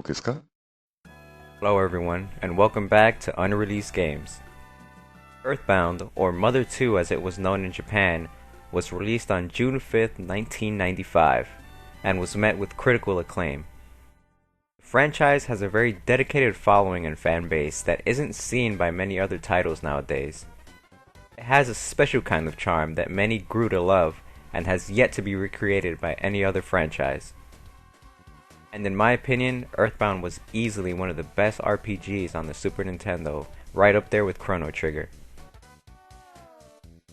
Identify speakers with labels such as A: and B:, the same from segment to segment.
A: 僕ですか？
B: Hello everyone, and welcome back to Unreleased Games. Earthbound, or Mother 2 as it was known in Japan, was released on June 5th, 1995, and was met with critical acclaim. The franchise has a very dedicated following and fan base that isn't seen by many other titles nowadays. It has a special kind of charm that many grew to love, and has yet to be recreated by any other franchise. And in my opinion, Earthbound was easily one of the best RPGs on the Super Nintendo, right up there with Chrono Trigger.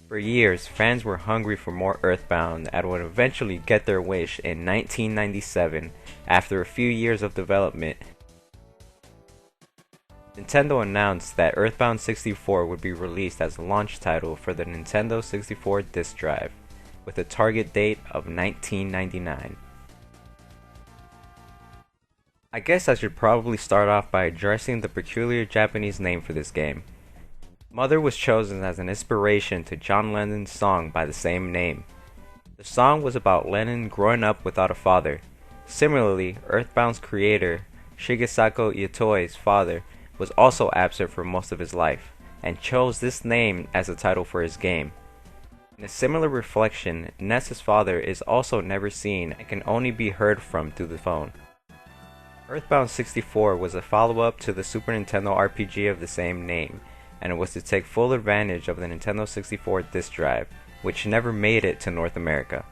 B: For years, fans were hungry for more Earthbound and would eventually get their wish in 1997, after a few years of development. Nintendo announced that Earthbound 64 would be released as a launch title for the Nintendo 64 disk drive, with a target date of 1999. I guess I should probably start off by addressing the peculiar Japanese name for this game. Mother was chosen as an inspiration to John Lennon's song by the same name. The song was about Lennon growing up without a father. Similarly, Earthbound's creator, Shigesato Itoi's father, was also absent for most of his life, and chose this name as a title for his game. In a similar reflection, Ness's father is also never seen and can only be heard from through the phone. Earthbound 64 was a follow-up to the Super Nintendo RPG of the same name, and it was to take full advantage of the Nintendo 64 disk drive, which never made it to North America.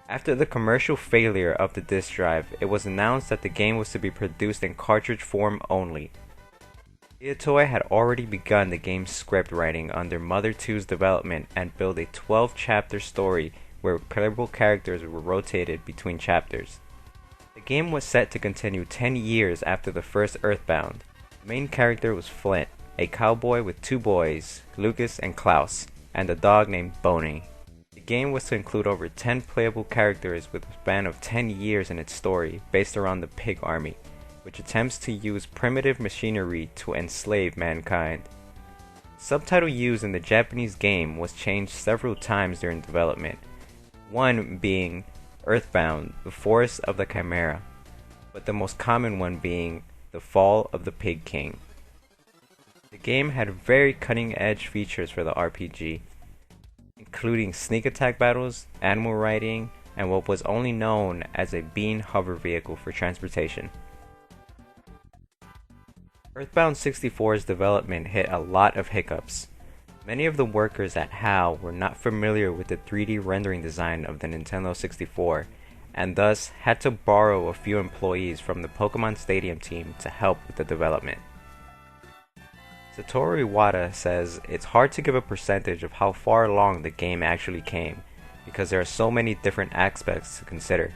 B: After the commercial failure of the disk drive, it was announced that the game was to be produced in cartridge form only. Itoi had already begun the game's script writing under Mother 2's development and built a 12-chapter story where playable characters were rotated between chapters. The game was set to continue 10 years after the first Earthbound. The main character was Flint, a cowboy with two boys, Lucas and Klaus, and a dog named Boney. The game was to include over 10 playable characters with a span of 10 years in its story, based around the Pig Army, which attempts to use primitive machinery to enslave mankind. The subtitle used in the Japanese game was changed several times during development, one being Earthbound, the Forest of the Chimera, but the most common one being The Fall of the Pig King. The game had very cutting-edge features for the RPG, including sneak attack battles, animal riding, and what was only known as a bean hover vehicle for transportation. Earthbound 64's development hit a lot of hiccups. Many of the workers at HAL were not familiar with the 3D rendering design of the Nintendo 64, and thus had to borrow a few employees from the Pokemon Stadium team to help with the development. Satoru Iwata says it's hard to give a percentage of how far along the game actually came, because there are so many different aspects to consider.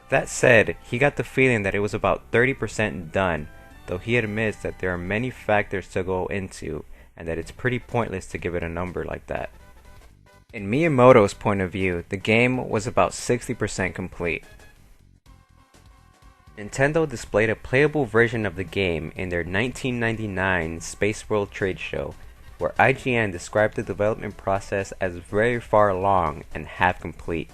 B: That said, he got the feeling that it was about 30% done, though he admits that there are many factors to go into, and that it's pretty pointless to give it a number like that. In Miyamoto's point of view, the game was about 60% complete. Nintendo displayed a playable version of the game in their 1999 Space World trade show, where IGN described the development process as very far along and half complete.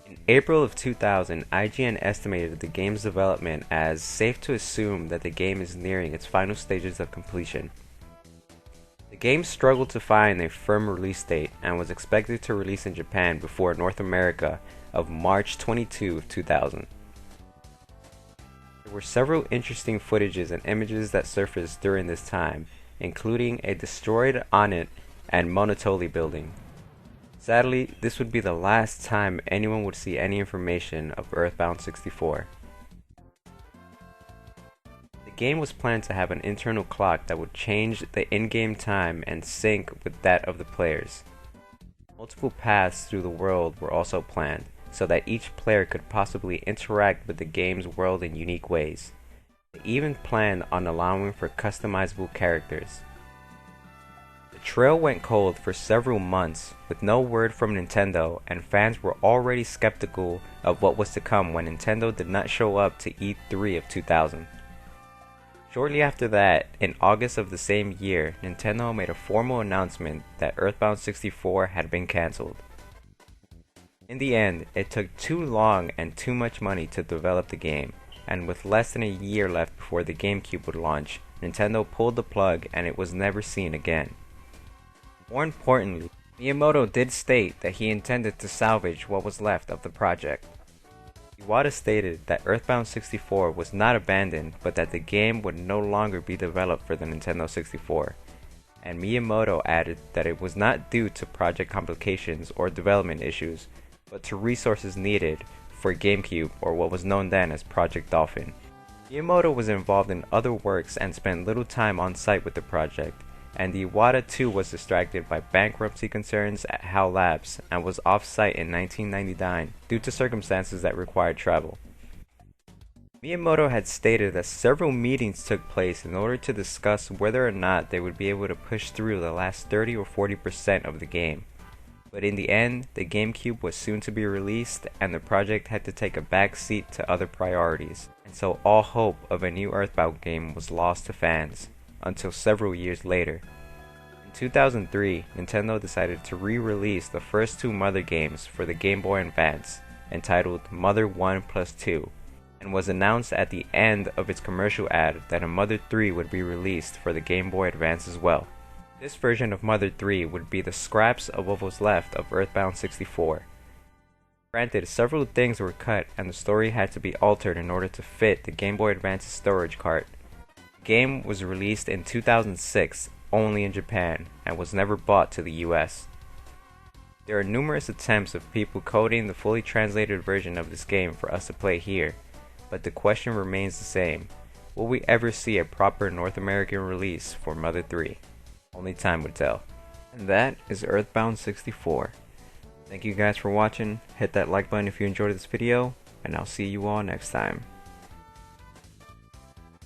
B: In April of 2000, IGN estimated the game's development as safe to assume that the game is nearing its final stages of completion. The game struggled to find a firm release date and was expected to release in Japan before North America of March 22, 2000. There were several interesting footages and images that surfaced during this time, including a destroyed Onett and Monotoli building. Sadly, this would be the last time anyone would see any information of Earthbound 64. The game was planned to have an internal clock that would change the in-game time and sync with that of the players. Multiple paths through the world were also planned, so that each player could possibly interact with the game's world in unique ways. They even planned on allowing for customizable characters. The trail went cold for several months, with no word from Nintendo, and fans were already skeptical of what was to come when Nintendo did not show up to E3 of 2000. Shortly after that, in August of the same year, Nintendo made a formal announcement that Earthbound 64 had been cancelled. In the end, it took too long and too much money to develop the game, and with less than a year left before the GameCube would launch, Nintendo pulled the plug and it was never seen again. More importantly, Miyamoto did state that he intended to salvage what was left of the project. Iwata stated that Earthbound 64 was not abandoned, but that the game would no longer be developed for the Nintendo 64. And Miyamoto added that it was not due to project complications or development issues, but to resources needed for GameCube, or what was known then as Project Dolphin. Miyamoto was involved in other works and spent little time on site with the project, and Iwata too was distracted by bankruptcy concerns at HAL Labs and was off-site in 1999 due to circumstances that required travel. Miyamoto had stated that several meetings took place in order to discuss whether or not they would be able to push through the last 30 or 40% of the game. But in the end, the GameCube was soon to be released and the project had to take a back seat to other priorities, and so all hope of a new Earthbound game was lost to fans, until several years later. In 2003, Nintendo decided to re-release the first two Mother games for the Game Boy Advance, entitled Mother 1 Plus 2, and was announced at the end of its commercial ad that a Mother 3 would be released for the Game Boy Advance as well. This version of Mother 3 would be the scraps of what was left of Earthbound 64. Granted, several things were cut and the story had to be altered in order to fit the Game Boy Advance's storage cart. The game was released in 2006 only in Japan and was never bought to the US. There are numerous attempts of people coding the fully translated version of this game for us to play here, but the question remains the same: will we ever see a proper North American release for Mother 3? Only time would tell. And that is Earthbound 64. Thank you guys for watching. Hit that like button if you enjoyed this video, and I'll see you all next time.